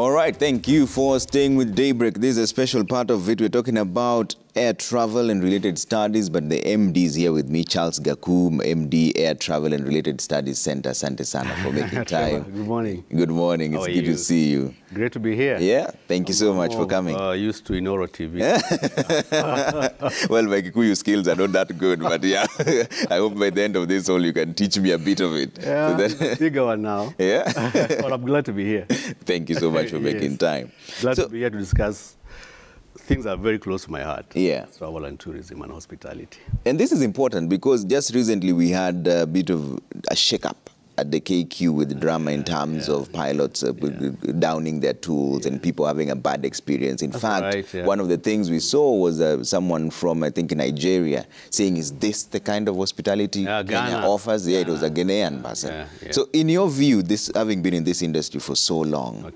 All right, thank you for staying with Daybreak. This is a special part of it. We're talking about air travel and related studies, but the MD is here with me, Charles Gaku, MD, Air Travel and Related Studies Center. Asante sana for making time. Good morning. Good morning. It's good to see you. Great to be here. Yeah, thank you so much for coming. Used to Inoro TV. Well, my Kikuyu skills are not that good, but yeah, I hope by the end of this all you can teach me a bit of it. Yeah, so that... bigger one now. Yeah. Well, I'm glad to be here. Thank you so much for making time. Glad to be here to discuss things that are very close to my heart. Yeah. Travel and tourism and hospitality. And this is important because just recently we had a bit of a shake-up at the KQ with drama in terms of pilots downing their tools and people having a bad experience. In fact, one of the things we saw was someone from, I think, Nigeria saying, is this the kind of hospitality Kenya offers? Yeah, it was a Ghanaian person. So in your view, this having been in this industry for so long,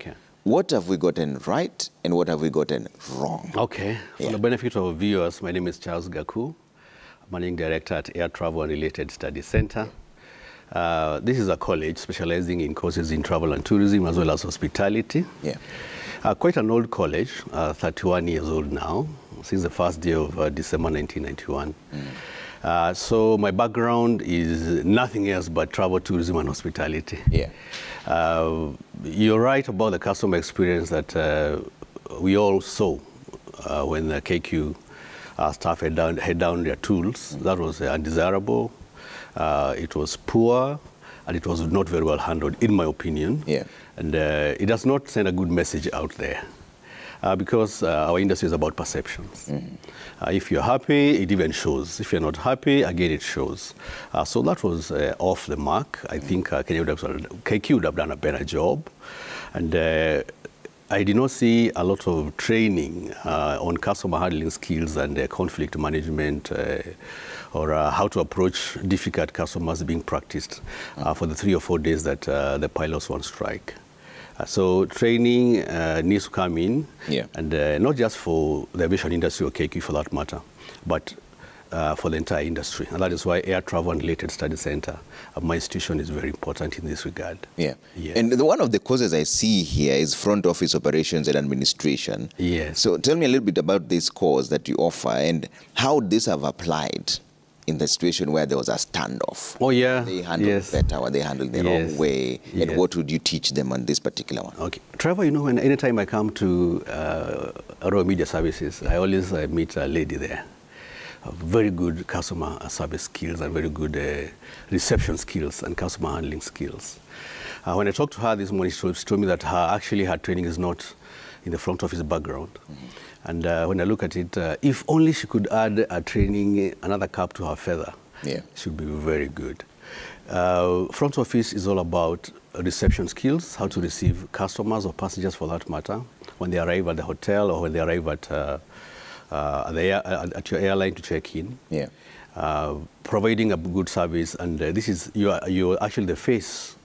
what have we gotten right and what have we gotten wrong? Okay. For the benefit of viewers, my name is Charles Gaku, Managing Director at Air Travel and Related Studies Center. This is a college specializing in courses in travel and tourism as well as hospitality. Yeah. Quite an old college, 31 years old now, since the first day of December 1991. So my background is nothing else but travel, tourism, and hospitality. Yeah. You're right about the customer experience that we all saw when the KQ staff had down their tools. That was undesirable. It was poor, and it was not very well handled, in my opinion. Yeah. And it does not send a good message out there. Because our industry is about perceptions. If you're happy, it even shows. If you're not happy, again, it shows. So that was off the mark. I think KQ would have done a better job. And I did not see a lot of training on customer handling skills and conflict management or how to approach difficult customers being practiced for the 3 or 4 days that the pilots were on strike. So training needs to come in, and not just for the aviation industry or KQ for that matter, but for the entire industry. And that is why Air Travel and Related Studies Center, my institution, is very important in this regard. Yeah. Yes. And one of the causes I see here is front office operations and administration. Yes. So tell me a little bit about this course that you offer and how this have applied in the situation where there was a standoff. Oh, yeah. They handled better, or they handled the wrong way, and what would you teach them on this particular one? Okay. Trevor, you know, anytime I come to Royal Media Services, I always meet a lady there. Very good customer service skills and very good reception skills and customer handling skills. When I talked to her this morning, she told me that her training is not in the front office background. And when I look at it, if only she could add a training, another cap to her feather, she would be very good. Front office is all about reception skills, how to receive customers or passengers for that matter, when they arrive at the hotel or when they arrive at your airline to check in. Yeah. Providing a good service, and you're actually the face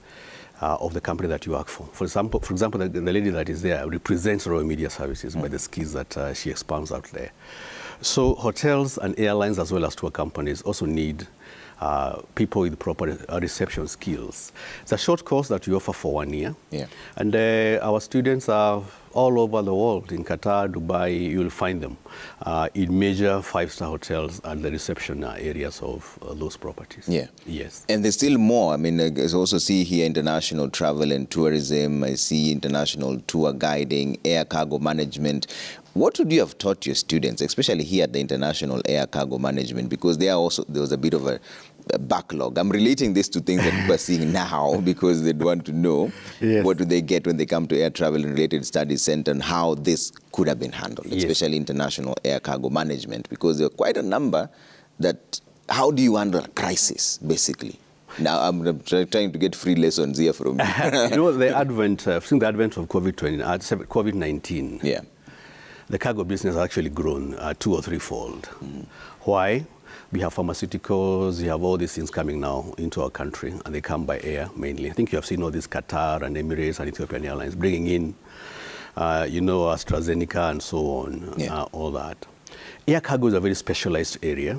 of the company that you work for. For example, the lady that is there represents Royal Media Services by the skills that she expounds out there. So hotels and airlines as well as tour companies also need people with proper reception skills. It's a short course that we offer for 1 year. Yeah. And our students are all over the world. In Qatar, Dubai, you'll find them in major 5-star hotels and the reception areas of those properties. Yeah. Yes. And there's still more. I mean, I also see here international travel and tourism. I see international tour guiding, air cargo management. What would you have taught your students, especially here at the International Air Cargo Management? Because there was a bit of a backlog. I'm relating this to things that people are seeing now because they'd want to know what do they get when they come to Air Travel and Related Studies Center and how this could have been handled, especially International Air Cargo Management, because there are quite a number that, how do you handle a crisis, basically? Now, I'm trying to get free lessons here from you. You know, the advent, since the advent of COVID-19, the cargo business has actually grown 2- or 3-fold. Why? We have pharmaceuticals, we have all these things coming now into our country, and they come by air mainly. I think you have seen all these Qatar and Emirates and Ethiopian Airlines bringing in, AstraZeneca and so on, all that. Air cargo is a very specialized area.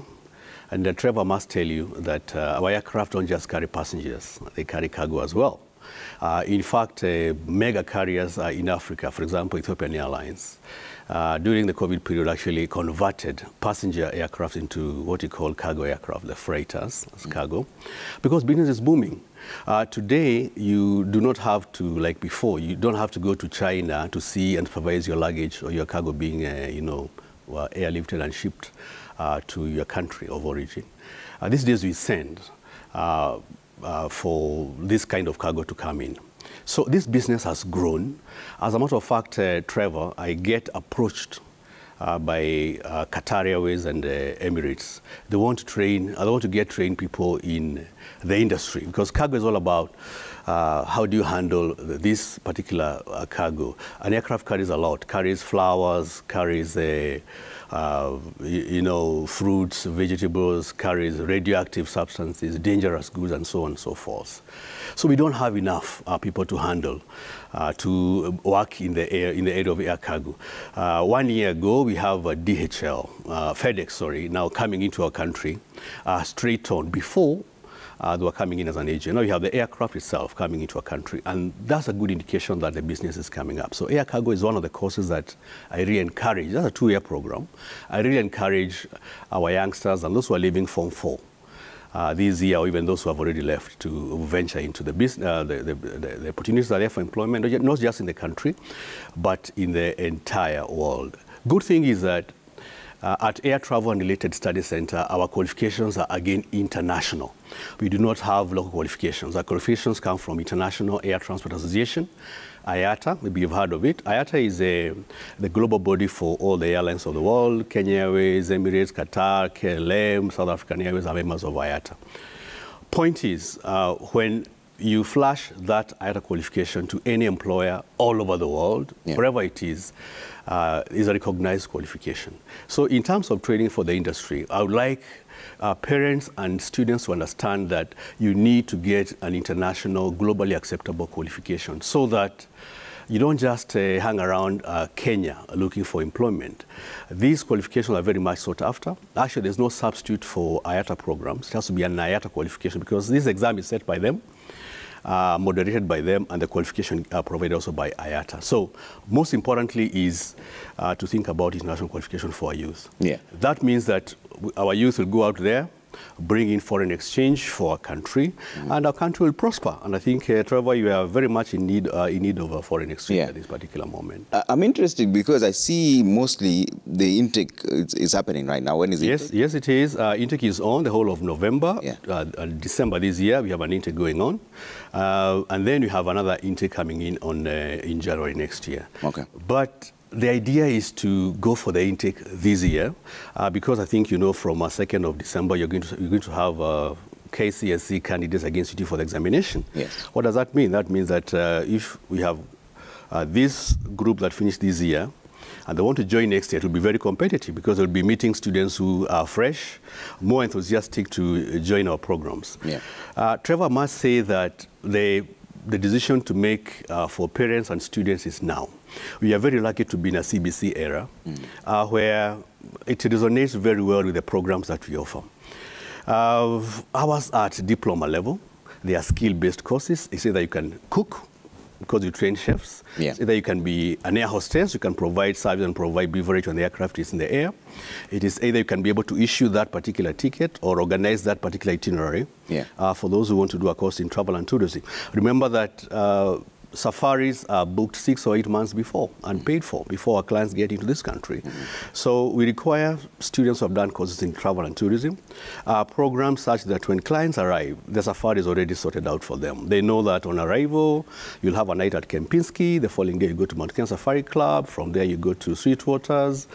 And Trevor must tell you that our aircraft don't just carry passengers, they carry cargo as well. In fact, mega carriers in Africa, for example, Ethiopian Airlines, during the COVID period actually converted passenger aircraft into what you call cargo aircraft, the freighters as cargo, because business is booming. Today, you do not have to, like before, you don't have to go to China to see and supervise your luggage or your cargo being, airlifted and shipped to your country of origin. These days we send for this kind of cargo to come in. So this business has grown. As a matter of fact, Trevor, I get approached by Qatar Airways and Emirates. They want to get trained people in the industry, because cargo is all about how do you handle this particular cargo. An aircraft carries a lot, carries flowers, carries fruits, vegetables, carries radioactive substances, dangerous goods, and so on and so forth. So we don't have enough people to handle, to work in the area of air cargo. 1 year ago, we have FedEx, now coming into our country, straight on. Before, they were coming in as an agent. Now you have the aircraft itself coming into a country, and that's a good indication that the business is coming up. So air cargo is one of the courses that I really encourage. That's a 2-year program. I really encourage our youngsters and those who are leaving Form 4 this year, or even those who have already left, to venture into the business. The opportunities are there for employment, not just in the country, but in the entire world. Good thing is that at Air Travel and Related Study Center, our qualifications are again international. We do not have local qualifications. Our qualifications come from International Air Transport Association, IATA. Maybe you've heard of it. IATA is the global body for all the airlines of the world. Kenya Airways, Emirates, Qatar, KLM, South African Airways are members of IATA. Point is, when you flash that IATA qualification to any employer all over the world, wherever it is a recognized qualification. So in terms of training for the industry, I would like parents and students to understand that you need to get an international, globally acceptable qualification, so that you don't just hang around Kenya looking for employment. These qualifications are very much sought after. Actually, there's no substitute for IATA programs. It has to be an IATA qualification, because this exam is set by them, moderated by them, and the qualification provided also by IATA. So most importantly is to think about international qualification for our youth. Yeah. That means that our youth will go out there, bring in foreign exchange for our country, and our country will prosper. And I think, Trevor, you are very much in need of a foreign exchange at this particular moment. I'm interested because I see mostly the intake is happening right now. When is it? Yes, it is. Intake is on the whole of November. December this year, we have an intake going on. And then we have another intake coming in in January next year. Okay. But the idea is to go for the intake this year, because I think, from 2nd of December, you're going to have KCSE candidates against you for the examination. Yes. What does that mean? That means that if we have this group that finished this year, and they want to join next year, it will be very competitive, because they'll be meeting students who are fresh, more enthusiastic to join our programs. Yeah. Trevor, must say that the decision to make for parents and students is now. We are very lucky to be in a CBC era where it resonates very well with the programs that we offer. Ours are at diploma level. They are skill-based courses. It's either you can cook, because you train chefs. Yeah. It's either you can be an air hostess, you can provide service and provide beverage when the aircraft is in the air. It is either you can be able to issue that particular ticket or organize that particular itinerary for those who want to do a course in travel and tourism. Remember that safaris are booked 6 or 8 months before and paid for before our clients get into this country. So we require students who have done courses in travel and tourism, programs such that when clients arrive, the safari is already sorted out for them. They know that on arrival, you'll have a night at Kempinski. The following day, you go to Mount Kenya Safari Club. From there, you go to Sweetwaters,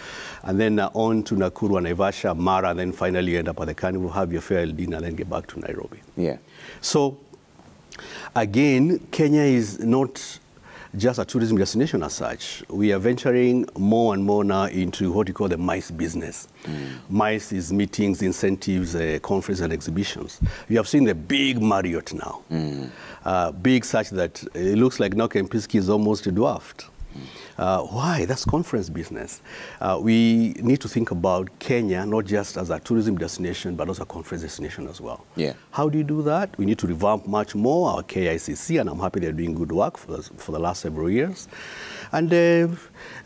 and then on to Nakuru and Naivasha, Mara, and then finally end up at the Carnival, have your farewell dinner, and then get back to Nairobi. Yeah. So again, Kenya is not just a tourism destination as such. We are venturing more and more now into what we call the MICE business. MICE is meetings, incentives, conferences, and exhibitions. You have seen the big Marriott now. Big such that it looks like now Kempinski is almost dwarfed. Why? That's conference business. We need to think about Kenya not just as a tourism destination, but also a conference destination as well. Yeah. How do you do that? We need to revamp much more our KICC, and I'm happy they're doing good work for the last several years. And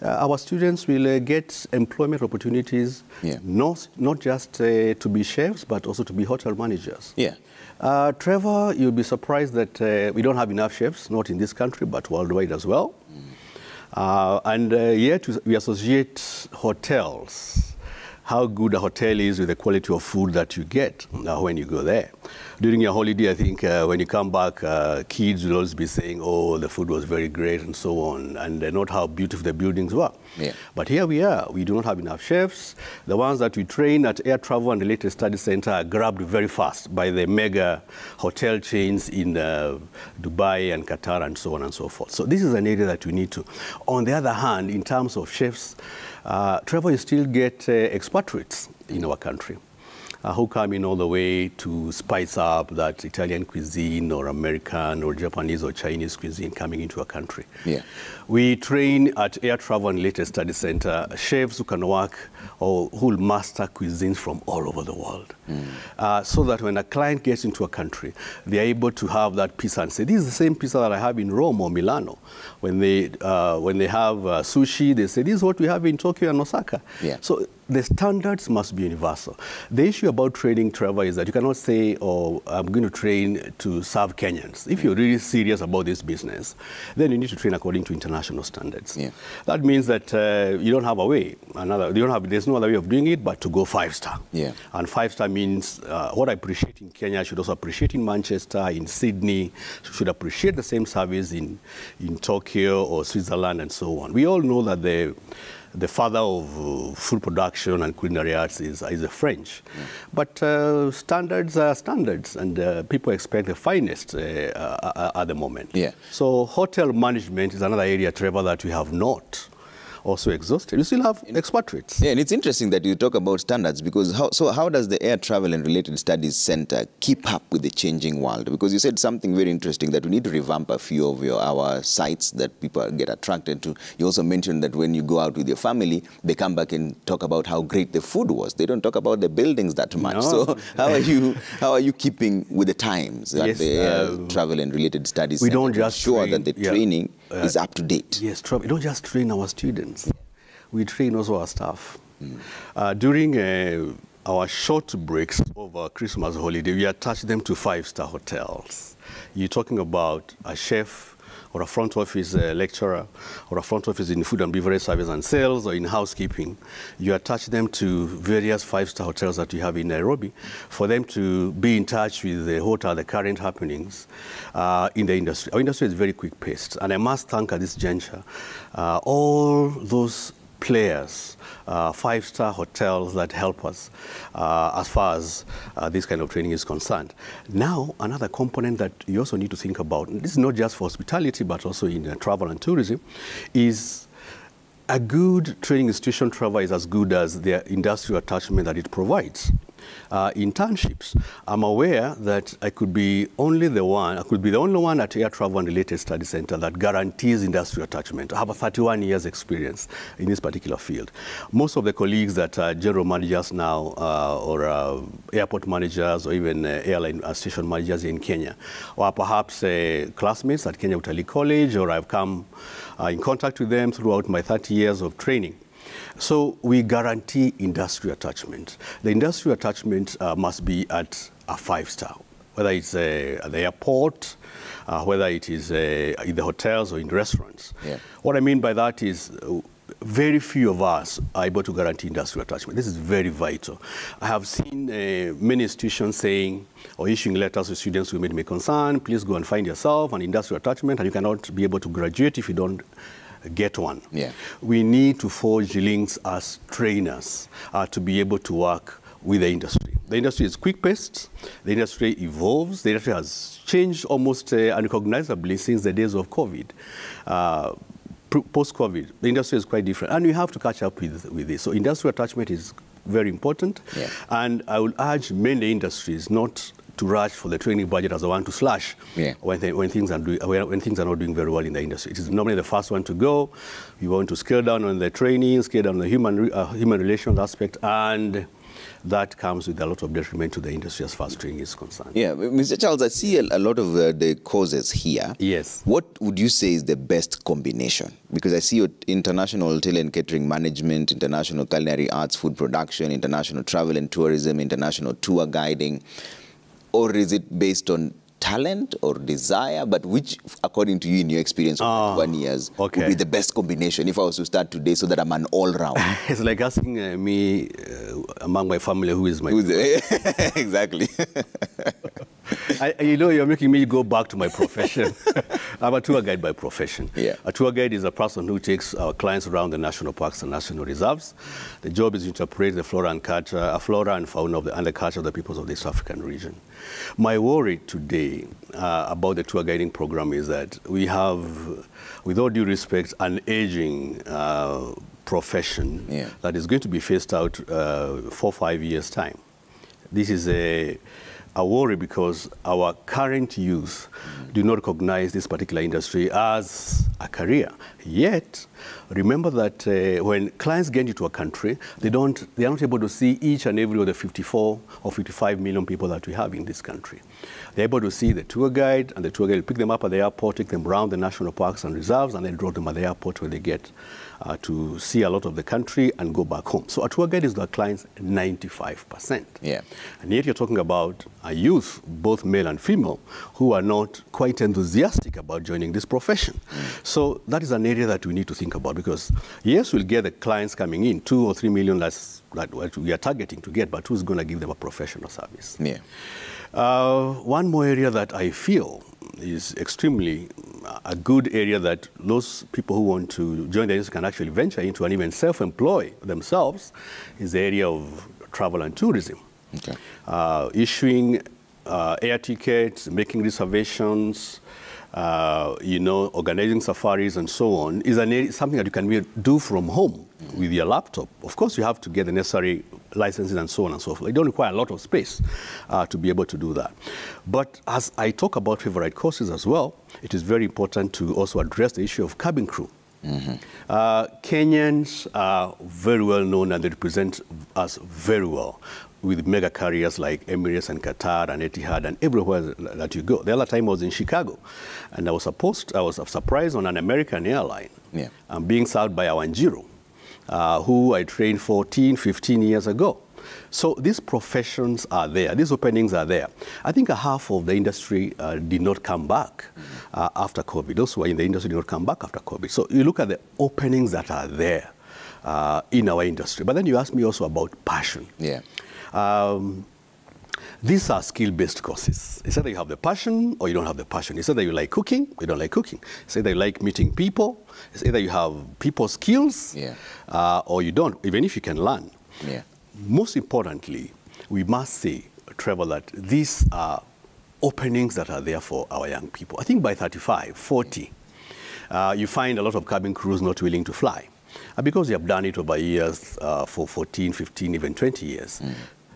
our students will get employment opportunities, not just to be chefs, but also to be hotel managers. Yeah. Trevor, you'll be surprised that we don't have enough chefs, not in this country, but worldwide as well. And yet we associate hotels, how good a hotel is with the quality of food that you get when you go there. During your holiday, I think when you come back, kids will always be saying, oh, the food was very great and so on, and not how beautiful the buildings were. Yeah. But here we are. We do not have enough chefs. The ones that we train at Air Travel and Related Study Center are grabbed very fast by the mega hotel chains in Dubai and Qatar and so on and so forth. So this is an area that we need to. On the other hand, in terms of chefs, Trevor, you still get expatriates in our country who come in all the way to spice up that Italian cuisine or American or Japanese or Chinese cuisine coming into our country. Yeah. We train at Air Travel and Related Study Center chefs who can work or who will master cuisines from all over the world. So that when a client gets into a country, they're able to have that pizza and say, this is the same pizza that I have in Rome or Milano. When they have sushi, they say, this is what we have in Tokyo and Osaka. Yeah. So the standards must be universal. The issue about training, Trevor, is that you cannot say, oh, I'm going to train to serve Kenyans. If you're really serious about this business, then you need to train according to international standards. Yeah. That means that you don't have a way. There's no other way of doing it but to go 5-star. Yeah. And 5-star means what I appreciate in Kenya, I should also appreciate in Manchester, in Sydney, should appreciate the same service in Tokyo or Switzerland and so on. We all know that the father of food production and culinary arts is the French. Yeah. But standards are standards, and people expect the finest at the moment. Yeah. So hotel management is another area, Trevor, that we have not also exhausted. You still have expatriates. Yeah, and it's interesting that you talk about standards, because how does the Air Travel and Related Studies Center keep up with the changing world? Because you said something very interesting, that we need to revamp a few of our sites that people get attracted to. You also mentioned that when you go out with your family, they come back and talk about how great the food was. They don't talk about the buildings that much. No. So how are you keeping with the times at the Air Travel and Related Studies Center? We don't just ensure that the training is up to date. Yes, we don't just train our students. We train also our staff. During our short breaks over Christmas holiday, we attach them to 5-star hotels. You're talking about a chef or a front office lecturer or a front office in food and beverage service and sales or in housekeeping. You attach them to various 5-star hotels that we have in Nairobi for them to be in touch with what are the current happenings in the industry. Our industry is very quick-paced, and I must thank at this juncture all those players, 5-star hotels that help us as far as this kind of training is concerned. Now, another component that you also need to think about, and this is not just for hospitality, but also in travel and tourism, is a good training institution, Trevor, is as good as the industrial attachment that it provides. Internships. I'm aware that I could be the only one at Air Travel and Related Study Center that guarantees industrial attachment. I have a 31 years experience in this particular field. Most of the colleagues that are general managers now or airport managers or even airline station managers in Kenya, or perhaps classmates at Kenya Utalii College, or I've come in contact with them throughout my 30 years of training. So we guarantee industrial attachment. The industrial attachment must be at a 5-star, whether it's at the airport, whether it is in the hotels or in restaurants. Yeah. What I mean by that is very few of us are able to guarantee industrial attachment. This is very vital. I have seen many institutions saying or issuing letters to students who may be concerned, please go and find yourself an industrial attachment, and you cannot be able to graduate if you don't get one. Yeah. We need to forge links as trainers to be able to work with the industry. The industry is quick-paced, the industry evolves, the industry has changed almost unrecognizably since the days of COVID. Post-COVID, the industry is quite different, and we have to catch up with this. So industrial attachment is very important, and I would urge many industries not to rush for the training budget as the one to slash when things are not doing very well in the industry. It is normally the first one to go. You want to scale down on the training, scale down on the human relations aspect, and that comes with a lot of detriment to the industry as far as training is concerned. Yeah, Mr. Charles, I see a lot of the courses here. Yes. What would you say is the best combination? Because I see your international hotel and catering management, international culinary arts, food production, international travel and tourism, international tour guiding. Or is it based on talent or desire? But which, according to you, in your experience of 1 year, would be the best combination if I was to start today so that I'm an all-round? It's like asking me among my family who is my Exactly. You know, you're making me go back to my profession. I'm a tour guide by profession. Yeah. A tour guide is a person who takes our clients around the national parks and national reserves. The job is to interpret the flora and fauna and the culture of the peoples of this African region. My worry today about the tour guiding program is that we have, with all due respect, an aging profession that is going to be phased out 4 or 5 years' time. This is a worry because our current youth do not recognize this particular industry as a career. Yet, remember that when clients get into a country, they are not able to see each and every of the 54 or 55 million people that we have in this country. They're able to see the tour guide, and the tour guide will pick them up at the airport, take them around the national parks and reserves, and then drop them at the airport where they get to see a lot of the country and go back home. So a tour guide is the client's 95%. Yeah. And yet you're talking about a youth, both male and female, who are not quite enthusiastic about joining this profession. So that is an area that we need to think about, because yes, we'll get the clients coming in, 2 or 3 million that we are targeting to get, but who's going to give them a professional service? Yeah. One more area that I feel is extremely a good area that those people who want to join the industry can actually venture into and even self-employ themselves is the area of travel and tourism. Okay. Issuing air tickets, making reservations, organizing safaris and so on is something that you can do from home with your laptop. Of course, you have to get the necessary licenses and so on and so forth. You don't require a lot of space to be able to do that. But as I talk about favorite courses as well, it is very important to also address the issue of cabin crew. Kenyans are very well known and they represent us very well with mega carriers like Emirates and Qatar and Etihad and everywhere that you go. The other time I was in Chicago, and I was surprised on an American airline being served by our Wanjiru, who I trained 14, 15 years ago. So these professions are there. These openings are there. I think a half of the industry did not come back after COVID. Those who are in the industry did not come back after COVID. So you look at the openings that are there in our industry. But then you ask me also about passion. Yeah. These are skill-based courses. It's either you have the passion or you don't have the passion. It's either you like cooking or you don't like cooking. It's either you like meeting people. It's either you have people skills or you don't, even if you can learn. Yeah. Most importantly, we must say, Trevor, that these are openings that are there for our young people. I think by 35, 40, you find a lot of cabin crews not willing to fly because they have done it over years for 14, 15, even 20 years.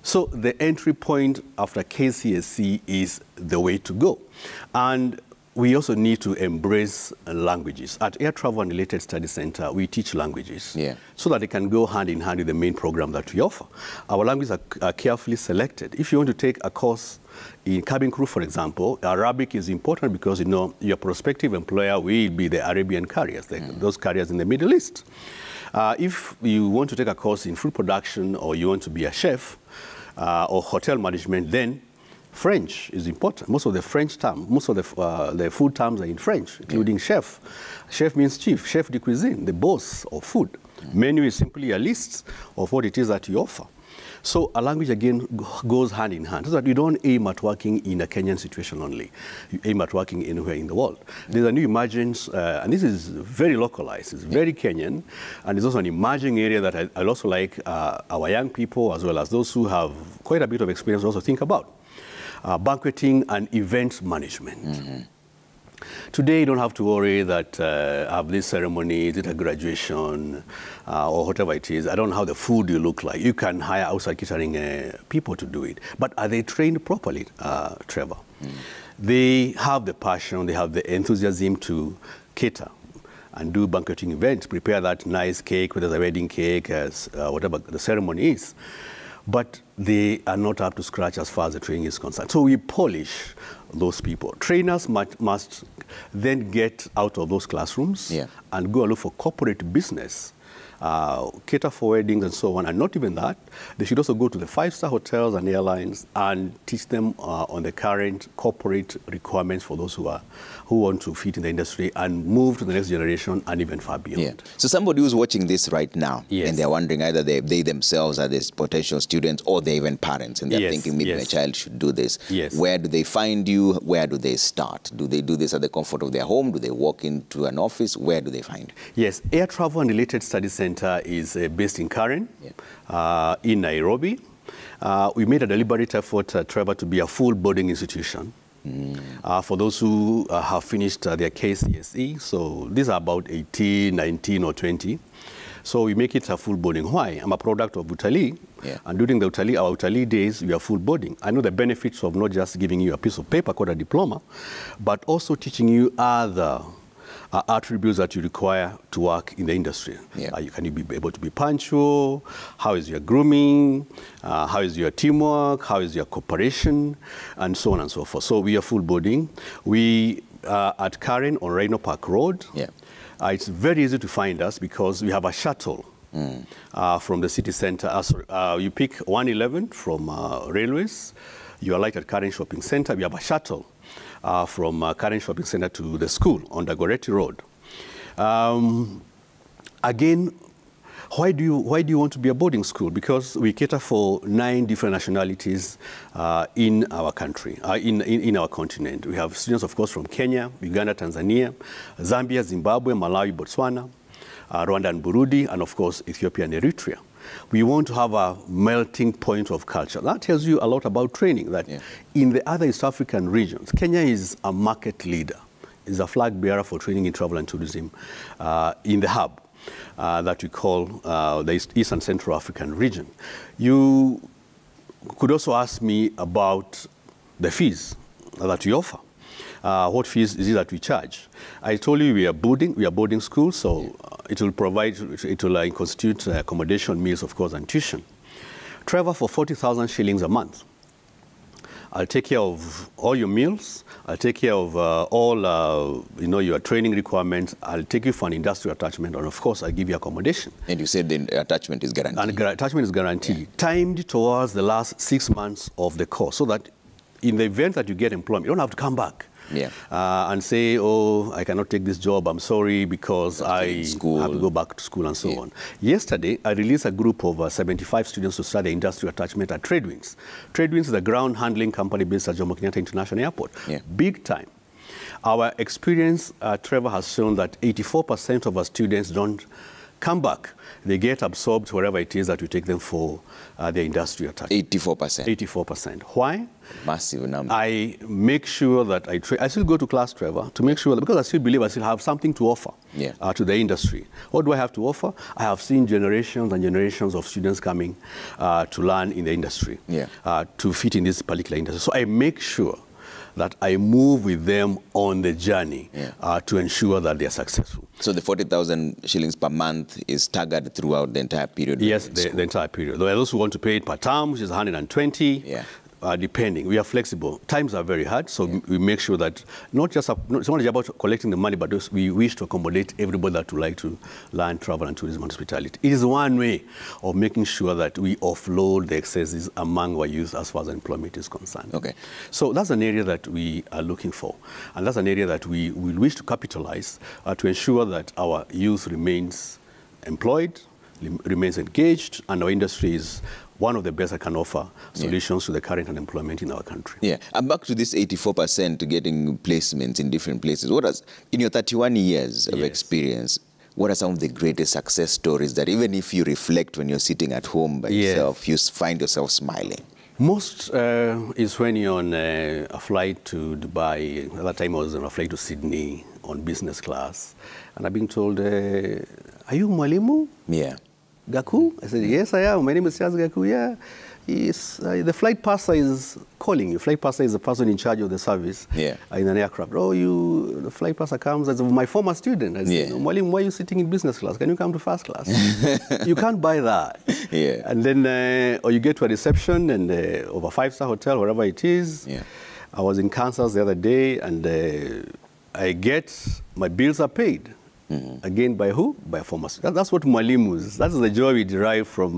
So the entry point after KCSE is the way to go. And we also need to embrace languages. At Air Travel and Related Study Center, we teach languages so that they can go hand in hand with the main program that we offer. Our languages are carefully selected. If you want to take a course in cabin crew, for example, Arabic is important because, your prospective employer will be the Arabian carriers, those carriers in the Middle East. If you want to take a course in food production or you want to be a chef or hotel management, then French is important. Most of the French terms, most of the food terms are in French, including chef. Chef means chief, chef de cuisine, the boss of food. Menu is simply a list of what it is that you offer. So a language, again, goes hand in hand, so that you don't aim at working in a Kenyan situation only. You aim at working anywhere in the world. There's a new emergence, and this is very localized. It's very Kenyan, and it's also an emerging area that I also like our young people, as well as those who have quite a bit of experience, also think about. Banqueting and event management. Today, you don't have to worry that I have this ceremony, is it a graduation, or whatever it is. I don't know how the food you look like. You can hire outside catering people to do it. But are they trained properly, Trevor? They have the passion, they have the enthusiasm to cater and do banqueting events, prepare that nice cake, whether it's a wedding cake, whatever the ceremony is. But they are not up to scratch as far as the training is concerned. So we polish those people. Trainers must then get out of those classrooms and go and look for corporate business, cater for weddings and so on. And not even that, they should also go to the 5-star hotels and airlines and teach them on the current corporate requirements for those who want to fit in the industry and move to the next generation and even far beyond. Yeah. So somebody who's watching this right now and they're wondering either they themselves are these potential students or they're even parents and they're thinking maybe my child should do this. Where do they find you? Where do they start? Do they do this at the comfort of their home? Do they walk into an office? Where do they find you? Yes, Air Travel and Related Study Center is based in Karen, in Nairobi. We made a deliberate effort, Trevor, to be a full boarding institution. For those who have finished their KCSE, so these are about 18, 19 or 20. So we make it a full boarding. Why? I'm a product of Utali, and during our Utali days, we are full boarding. I know the benefits of not just giving you a piece of paper called a diploma, but also teaching you other attributes that you require to work in the industry. Can you be able to be punctual? How is your grooming? How is your teamwork? How is your cooperation? And so on and so forth. So we are full boarding. We are at Karen on Rhino Park Road. It's very easy to find us because we have a shuttle from the city center. You pick 111 from railways. You alight at Karen Shopping Center. We have a shuttle from Karen Shopping Center to the school on Dagoretti Road. Again, why do you want to be a boarding school? Because we cater for 9 different nationalities in our country, in our continent. We have students, of course, from Kenya, Uganda, Tanzania, Zambia, Zimbabwe, Malawi, Botswana, Rwanda and Burundi, and of course, Ethiopia and Eritrea. We want to have a melting point of culture. That tells you a lot about training, that in the other East African regions, Kenya is a market leader, is a flag bearer for training in travel and tourism in the hub that we call the East and Central African region. You could also ask me about the fees that we offer. What fees is it that we charge? I told you we are boarding school, so it will constitute accommodation, meals, of course, and tuition. Trevor, for 40,000 shillings a month, I'll take care of all your meals. I'll take care of all your training requirements. I'll take you for an industrial attachment, and of course, I'll give you accommodation. And you said the attachment is guaranteed. And attachment is guaranteed, timed towards the last 6 months of the course, so that in the event that you get employment, you don't have to come back. And say, oh, I cannot take this job, I'm sorry, because I have to go back to school and so on. Yesterday, I released a group of 75 students to start the industrial attachment at TradeWinds. TradeWinds is a ground handling company based at Jomo Kenyatta International Airport. Big time. Our experience, Trevor, has shown that 84% of our students don't come back. They get absorbed wherever it is that we take them for the industrial attachment. 84%? 84%. Why? Massive number. I make sure that I still go to class, Trevor, to make sure that, because I still believe I still have something to offer to the industry. What do I have to offer? I have seen generations and generations of students coming to learn in the industry, to fit in this particular industry. So I make sure that I move with them on the journey to ensure that they are successful. So the 40,000 shillings per month is staggered throughout the entire period? Yes, the entire period. There are those who want to pay it per term, which is 120. Depending. We are flexible. Times are very hard, so we make sure that it's not just about collecting the money, but we wish to accommodate everybody that would like to learn travel and tourism and hospitality. It is one way of making sure that we offload the excesses among our youth as far as employment is concerned. Okay. So that's an area that we are looking for, and that's an area that we wish to capitalize to ensure that our youth remains employed, remains engaged, and our industry is one of the best that can offer solutions to the current unemployment in our country. And back to this 84% getting placements in different places. In your 31 years of experience, what are some of the greatest success stories that even if you reflect when you're sitting at home by yourself, you find yourself smiling? Most is when you're on a flight to Dubai. At that time I was on a flight to Sydney on business class. And I've been told, are you Mwalimu? Yeah. Gaku? I said, yes, I am. My name is Charles Gaku. Yeah. The flight purser is calling you. Flight purser is the person in charge of the service in an aircraft. Oh, the flight purser comes as my former student. I said, Mwalimu, why are you sitting in business class? Can you come to first class? You can't buy that. Yeah. And then, or you get to a reception and of a five-star hotel, wherever it is. Yeah. I was in Kansas the other day, and I get my bills are paid. Again, by who? By a former student. That's what Mwalimu is. That's the joy we derive from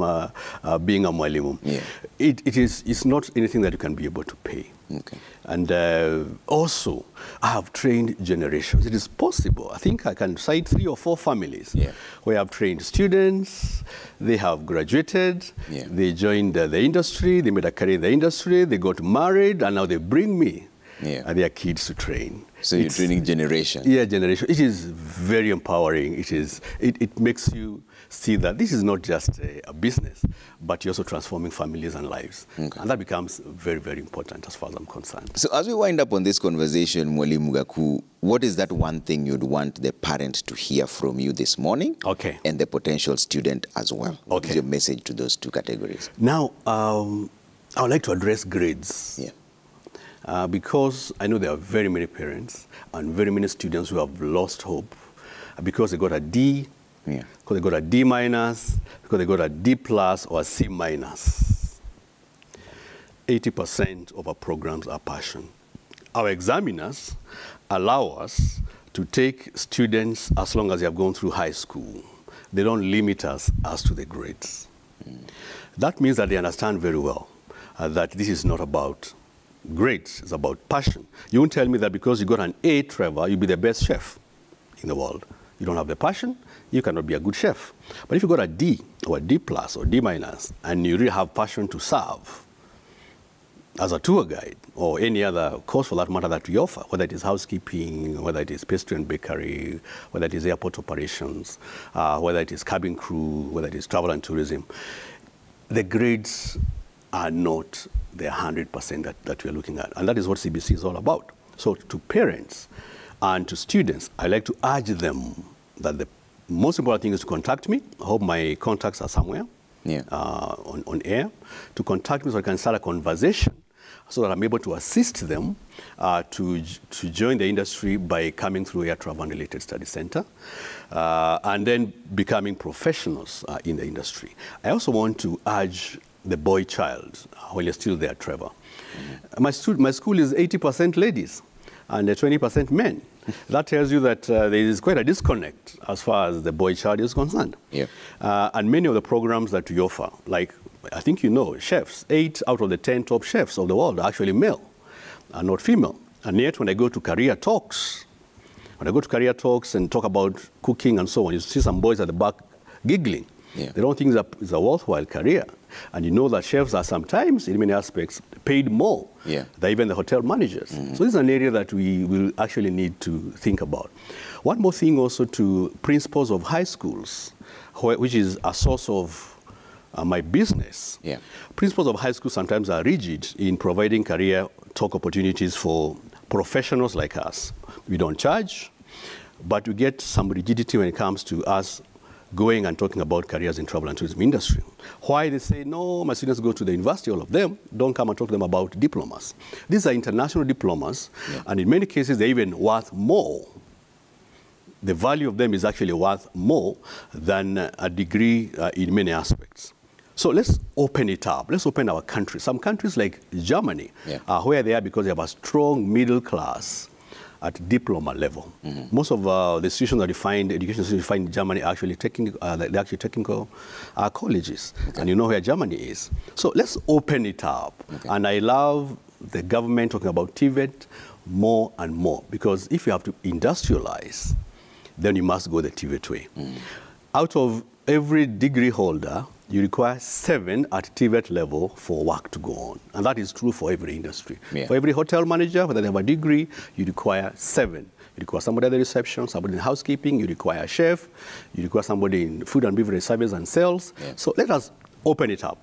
being a Mwalimu. Yeah. It's not anything that you can be able to pay. Okay. And also, I have trained generations. It is possible. I think I can cite 3 or 4 families where I've trained students. They have graduated. They joined the industry. They made a career in the industry. They got married, and now they bring me and their kids to train. So you're training generation. Yeah, generation. It is very empowering. It makes you see that this is not just a business, but you're also transforming families and lives. Okay. And that becomes very, very important as far as I'm concerned. So as we wind up on this conversation, Mwalimu Gaku, what is that one thing you'd want the parent to hear from you this morning? Okay. And the potential student as well? What is your message to those 2 categories? Now, I would like to address grades. Yeah. Because I know there are very many parents and very many students who have lost hope because they got a D, because they got a D minus, because they got a D plus or a C minus. 80% of our programs are passion. Our examiners allow us to take students as long as they have gone through high school. They don't limit us as to the grades. That means that they understand very well that this is not about grades, it's about passion. You won't tell me that because you got an A, Trevor, you'll be the best chef in the world. You don't have the passion, you cannot be a good chef. But if you got a D or a D plus or D minus and you really have passion to serve as a tour guide or any other course for that matter that we offer, whether it is housekeeping, whether it is pastry and bakery, whether it is airport operations, whether it is cabin crew, whether it is travel and tourism, the grades are not the 100% that we're looking at. And that is what CBC is all about. So to parents and to students, I like to urge them that the most important thing is to contact me. I hope my contacts are somewhere on air. To contact me so I can start a conversation so that I'm able to assist them to join the industry by coming through Air Travel and Related Studies Center and then becoming professionals in the industry. I also want to urge the boy child, while you're still there, Trevor. My school is 80% ladies and 20% men. That tells you that there is quite a disconnect as far as the boy child is concerned. Yeah. And many of the programs that we offer, like I think you know, chefs, 8 out of the 10 top chefs of the world are actually male, are not female. And yet when I go to career talks, and talk about cooking and so on, you see some boys at the back giggling. Yeah. They don't think it's a worthwhile career. And you know that chefs are sometimes, in many aspects, paid more than even the hotel managers. So this is an area that we will actually need to think about. One more thing also to principals of high schools, which is a source of my business. Yeah. Principals of high schools sometimes are rigid in providing career talk opportunities for professionals like us. We don't charge, but we get some rigidity when it comes to us going and talking about careers in travel and tourism industry. Why they say, no, my students go to the university, all of them, don't come and talk to them about diplomas. These are international diplomas, and in many cases, they're even worth more. The value of them is actually worth more than a degree in many aspects. So let's open it up. Let's open our country. Some countries like Germany are where they are because they have a strong middle class at diploma level. Most of the institutions that you find, education institutions you find in Germany are actually technical colleges. And you know where Germany is. So let's open it up. And I love the government talking about TVET more and more, because if you have to industrialize, then you must go the TVET way. Out of every degree holder, you require 7 at TVET level for work to go on. And that is true for every industry. For every hotel manager, whether they have a degree, you require 7. You require somebody at the reception, somebody in housekeeping, you require a chef, you require somebody in food and beverage service and sales. So let us open it up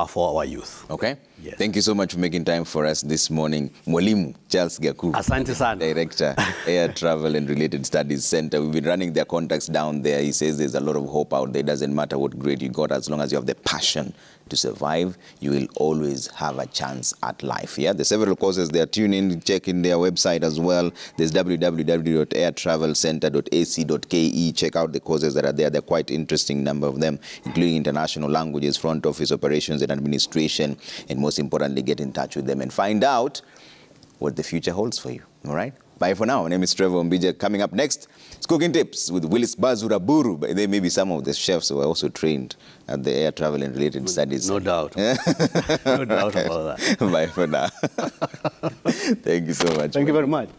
for our youth. Okay. Yes. Thank you so much for making time for us this morning. Mwalimu Charles Gaku. Asante sana. Director, Air Travel and Related Studies Center. We've been running their contacts down there. He says there's a lot of hope out there. It doesn't matter what grade you got, as long as you have the passion to survive, you will always have a chance at life. Yeah, there's several courses there. Tune in, check in their website as well. There's www.airtravelcenter.ac.ke. Check out the courses that are there. They're quite interesting, number of them, including international languages, front office operations and administration, and most importantly, get in touch with them and find out what the future holds for you. All right? Bye for now. My name is Trevor Mbija. Coming up next, it's Cooking Tips with Willis Bazuraburu. But there may be some of the chefs who are also trained at the Air Travel and Related Studies. No doubt. No doubt about that. Bye for now. Thank you so much. Thank you very much.